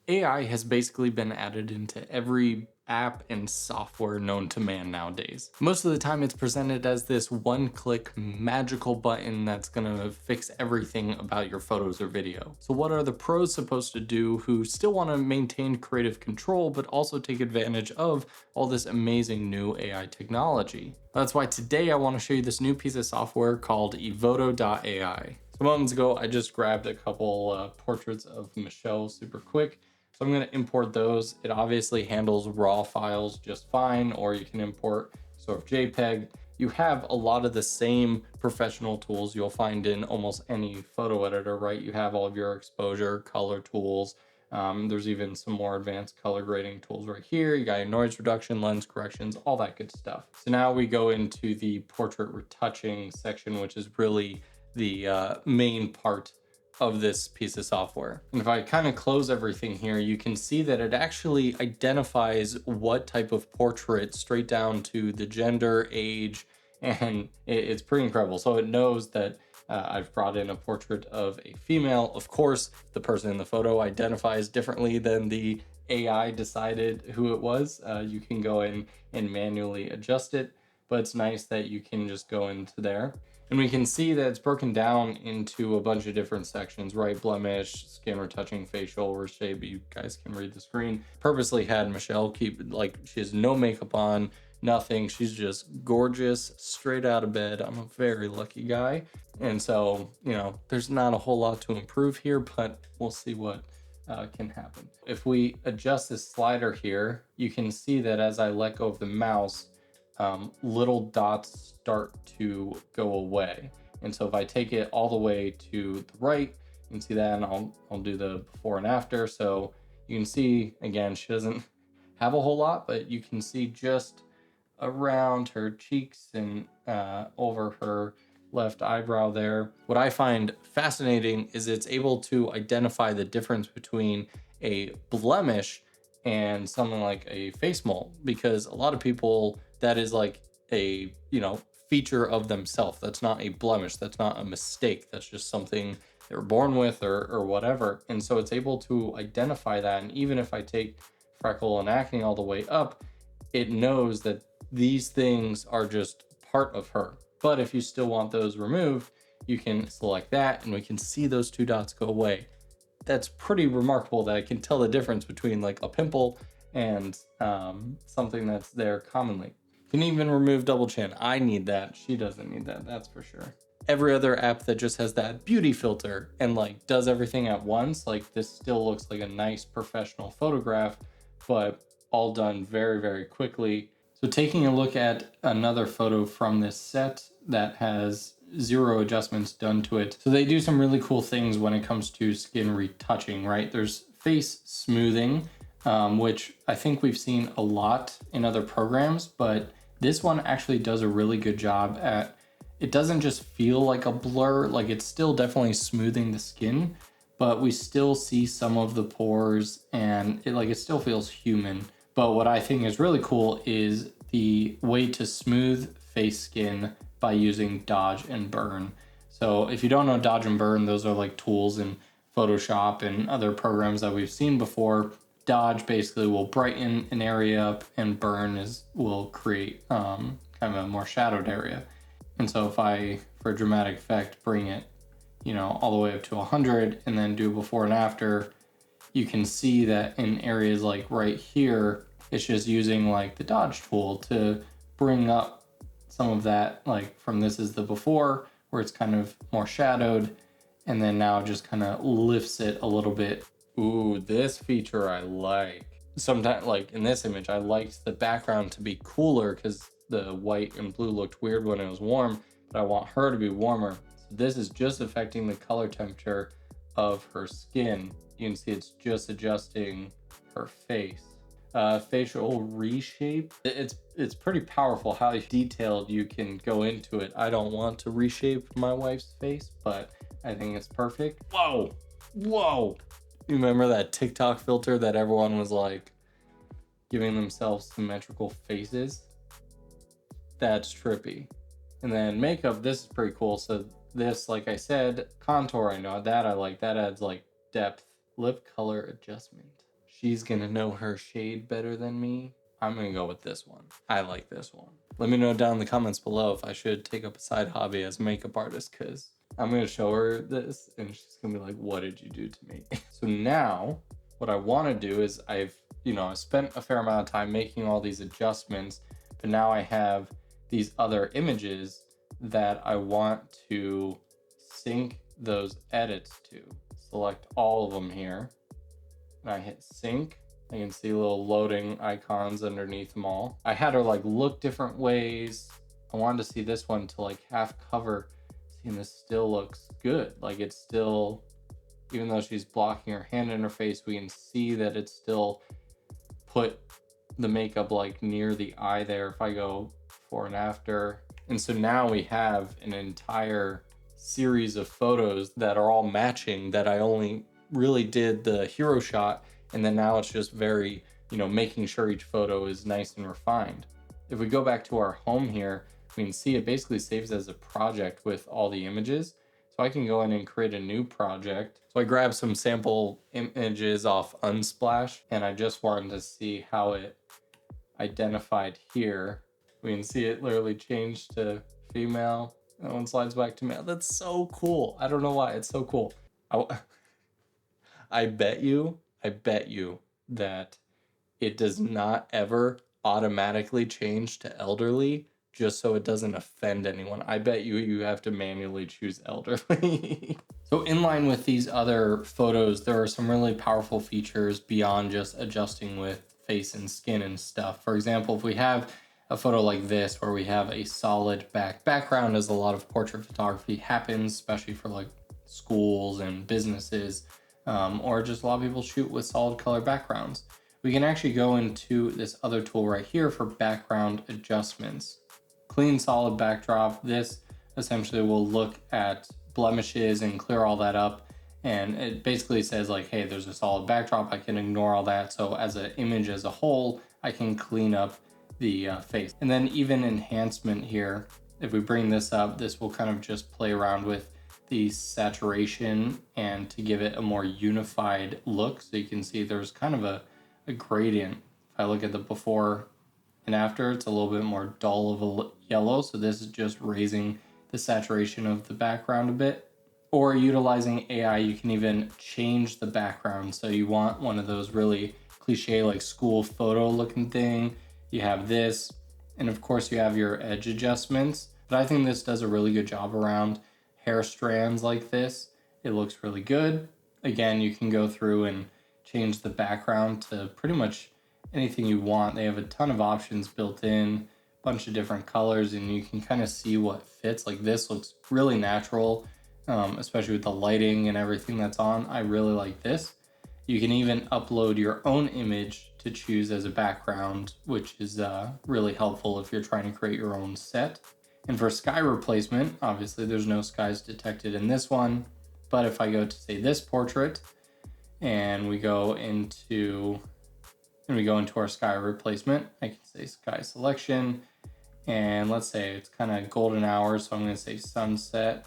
AI has basically been added into every app and software known to man nowadays. Most of the time it's presented as this one-click magical button that's gonna fix everything about your photos or video. So what are the pros supposed to do who still wanna maintain creative control but also take advantage of all this amazing new AI technology? That's why today I wanna show you this new piece of software called Evoto.ai. So moments ago, I just grabbed a couple portraits of Michelle super quick. So I'm going to import those. It obviously handles raw files just fine, or you can import sort of JPEG. You have a lot of the same professional tools you'll find in almost any photo editor, right? You have all of your exposure, color tools. There's even some more advanced color grading tools right here. You got your noise reduction, lens corrections, all that good stuff. So now we go into the portrait retouching section, which is really the main part of this piece of software. And if I kind of close everything here, you can see that it actually identifies what type of portrait straight down to the gender, age, and it's pretty incredible. So it knows that I've brought in a portrait of a female. Of course, the person in the photo identifies differently than the AI decided who it was. You can go in and manually adjust it, but it's nice that you can just go into there. And we can see that it's broken down into a bunch of different sections, right? Blemish, skin retouching, facial, reshape. You guys can read the screen. Purposely had Michelle keep, like, she has no makeup on, nothing. She's just gorgeous, straight out of bed. I'm a very lucky guy. And so, you know, there's not a whole lot to improve here, but we'll see what can happen. If we adjust this slider here, you can see that as I let go of the mouse, little dots start to go away. And so if I take it all the way to the right, you can see that, and I'll do the before and after. So you can see, again, she doesn't have a whole lot, but you can see just around her cheeks and over her left eyebrow there. What I find fascinating is it's able to identify the difference between a blemish and something like a face mole, because a lot of people, that is like a, you know, feature of themselves. That's not a blemish. That's not a mistake. That's just something they were born with or whatever. And so it's able to identify that. And even if I take freckle and acne all the way up, it knows that these things are just part of her. But if you still want those removed, you can select that and we can see those two dots go away. That's pretty remarkable that I can tell the difference between like a pimple and something that's there commonly. Can even remove double chin. I need that. She doesn't need that, that's for sure. Every other app that just has that beauty filter and like does everything at once, like this still looks like a nice professional photograph, but all done very, very quickly. So taking a look at another photo from this set that has 0 adjustments done to it. So they do some really cool things when it comes to skin retouching, right? There's face smoothing, which I think we've seen a lot in other programs, but this one actually does a really good job at, it doesn't just feel like a blur, like it's still definitely smoothing the skin, but we still see some of the pores and it still feels human. But what I think is really cool is the way to smooth face skin by using dodge and burn. So if you don't know dodge and burn, those are like tools in Photoshop and other programs that we've seen before. Dodge basically will brighten an area up, and burn will create kind of a more shadowed area. And so if I, for a dramatic effect, bring it, you know, all the way up to 100 and then do before and after, you can see that in areas like right here, it's just using like the dodge tool to bring up some of that, like from this is the before where it's kind of more shadowed, and then now just kind of lifts it a little bit. Ooh, this feature I like. Sometimes, like in this image, I liked the background to be cooler because the white and blue looked weird when it was warm, but I want her to be warmer. So this is just affecting the color temperature of her skin. You can see it's just adjusting her face. Facial reshape. It's pretty powerful how detailed you can go into it. I don't want to reshape my wife's face, but I think it's perfect. Whoa, whoa. You remember that TikTok filter that everyone was like giving themselves symmetrical faces? That's trippy. And then makeup, this is pretty cool. So this, like I said, contour, I know that I like. That adds like depth. Lip color adjustment. she's gonna know her shade better than me. I'm gonna go with this one. I like this one. Let me know down in the comments below if I should take up a side hobby as a makeup artist, because I'm gonna show her this and she's gonna be like, what did you do to me? So now what I want to do is I spent a fair amount of time making all these adjustments, but now I have these other images that I want to sync those edits to. Select all of them here, and I hit sync. I can see little loading icons underneath them all. I had her like look different ways. I wanted to see this one to like half cover. And this still looks good. Like it's still, even though she's blocking her hand in her face, we can see that it's still put the makeup like near the eye there if I go before and after. And so now we have an entire series of photos that are all matching, that I only really did the hero shot, and then now it's just very, making sure each photo is nice and refined. If we go back to our home here, we can see it basically saves as a project with all the images. So I can go in and create a new project. So I grabbed some sample images off Unsplash, and I just wanted to see how it identified here. We can see it literally changed to female. That one slides back to male. That's so cool. I don't know why, it's so cool. I bet you that it does not ever automatically change to elderly just so it doesn't offend anyone. I bet you have to manually choose elderly. So in line with these other photos, there are some really powerful features beyond just adjusting with face and skin and stuff. For example, if we have a photo like this where we have a solid background, as a lot of portrait photography happens, especially for like schools and businesses, or just a lot of people shoot with solid color backgrounds. We can actually go into this other tool right here for background adjustments. Clean solid backdrop. This essentially will look at blemishes and clear all that up. And it basically says like, hey, there's a solid backdrop. I can ignore all that. So as an image as a whole, I can clean up the face. And then even enhancement here, if we bring this up, this will kind of just play around with the saturation and to give it a more unified look. So you can see there's kind of a gradient. If I look at the before and after, it's a little bit more dull of a yellow. So this is just raising the saturation of the background a bit. Or utilizing AI, you can even change the background. So you want one of those really cliche like school photo looking thing. You have this, and of course you have your edge adjustments. But I think this does a really good job around hair strands like this. It looks really good. Again, you can go through and change the background to pretty much anything you want. They have a ton of options built in, a bunch of different colors, and you can kind of see what fits. Like this looks really natural, especially with the lighting and everything that's on. I really like this. You can even upload your own image to choose as a background, which is really helpful if you're trying to create your own set. And for sky replacement, obviously there's no skies detected in this one, but if I go to say this portrait and we go into our sky replacement, I can say sky selection, and let's say it's kind of golden hour, so I'm going to say sunset,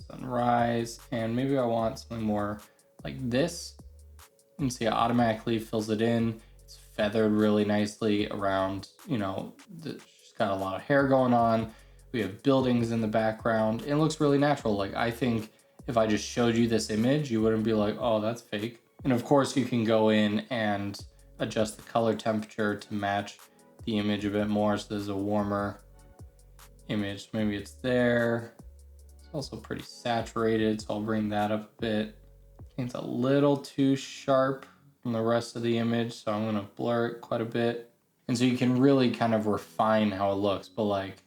sunrise, and maybe I want something more like this. You can see it automatically fills it in. It's feathered really nicely around, she's got a lot of hair going on. We have buildings in the background. It looks really natural. Like, I think if I just showed you this image, you wouldn't be like, oh, that's fake. And of course you can go in and adjust the color temperature to match the image a bit more. So there's a warmer image. Maybe it's there. It's also pretty saturated, so I'll bring that up a bit. I think it's a little too sharp from the rest of the image, so I'm gonna blur it quite a bit. And so you can really kind of refine how it looks. But like,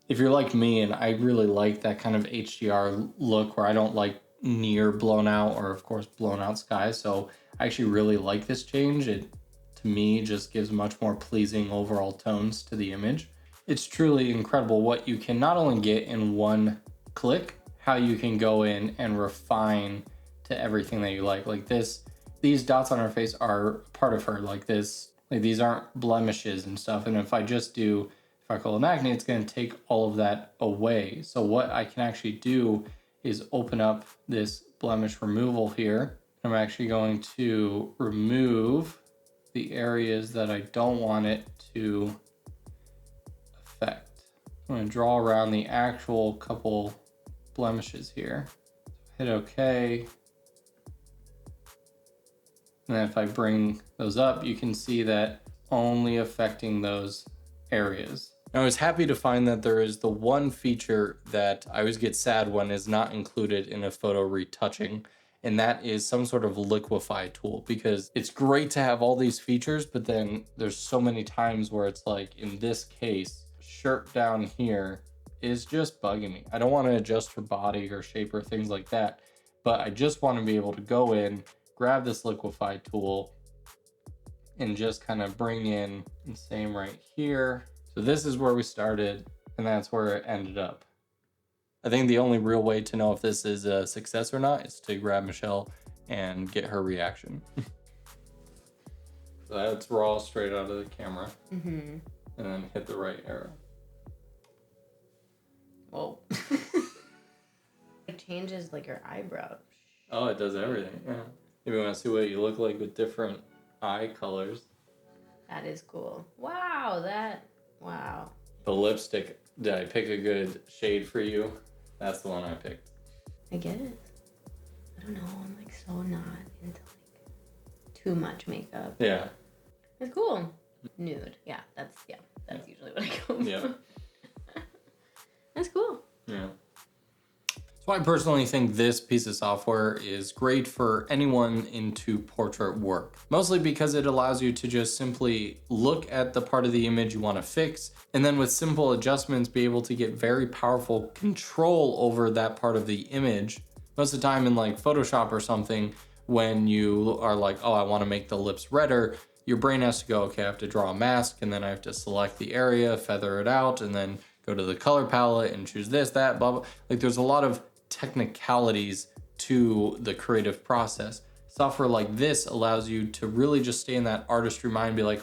if you're like me, and I really like that kind of HDR look where I don't like near blown out or of course blown out skies. So I actually really like this change. It, to me, just gives much more pleasing overall tones to the image. It's truly incredible what you can not only get in one click, how you can go in and refine to everything that you like. Like this, these dots on her face are part of her, like this, like these aren't blemishes and stuff. And if I call it acne, it's going to take all of that away. So what I can actually do is open up this blemish removal here. I'm actually going to remove the areas that I don't want it to affect. I'm going to draw around the actual couple blemishes here. Hit OK. And then if I bring those up, you can see that only affecting those areas. Now, I was happy to find that there is the one feature that I always get sad when is not included in a photo retouching, and that is some sort of liquefy tool, because it's great to have all these features, but then there's so many times where it's like, in this case, shirt down here is just bugging me. I don't want to adjust her body or shape or things like that, but I just want to be able to go in, grab this liquefy tool, and just kind of bring in, and same right here. So this is where we started, and that's where it ended up. I think the only real way to know if this is a success or not is to grab Michelle and get her reaction. So that's raw straight out of the camera. And then hit the right arrow. Whoa. It changes like your eyebrow. Oh, it does everything, yeah. Maybe you want to see what you look like with different eye colors. That is cool. Wow, wow. The lipstick, did I pick a good shade for you? That's the one I picked. I get it. I don't know, I'm like so not into like too much makeup. Yeah. It's cool. Nude. Yeah, that's usually what I go for. Yeah. That's cool. Yeah. So I personally think this piece of software is great for anyone into portrait work, mostly because it allows you to just simply look at the part of the image you want to fix, and then with simple adjustments be able to get very powerful control over that part of the image. Most of the time in like Photoshop or something, when you are like, oh, I want to make the lips redder, your brain has to go, okay, I have to draw a mask, and then I have to select the area, feather it out, and then go to the color palette and choose this, that, blah, blah. Like there's a lot of technicalities to the creative process. Software like this allows you to really just stay in that artistry mind and be like,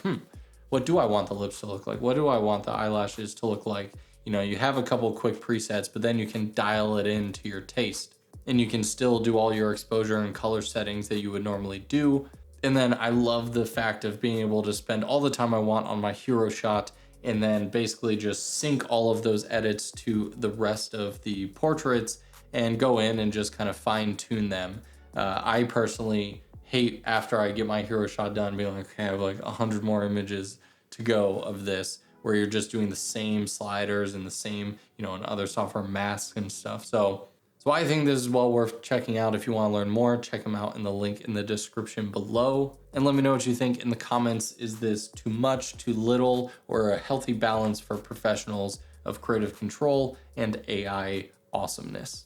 what do I want the lips to look like? What do I want the eyelashes to look like? You know, you have a couple quick presets, but then you can dial it in to your taste, and you can still do all your exposure and color settings that you would normally do. And then I love the fact of being able to spend all the time I want on my hero shot, and then basically just sync all of those edits to the rest of the portraits and go in and just kind of fine tune them. I personally hate after I get my hero shot done being like, okay, I have like 100 more images to go of this, where you're just doing the same sliders and the same, you know, and other software masks and stuff. So I think this is well worth checking out. If you want to learn more, check them out in the link in the description below. And let me know what you think in the comments. Is this too much, too little, or a healthy balance for professionals of creative control and AI awesomeness?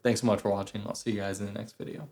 Thanks so much for watching. I'll see you guys in the next video.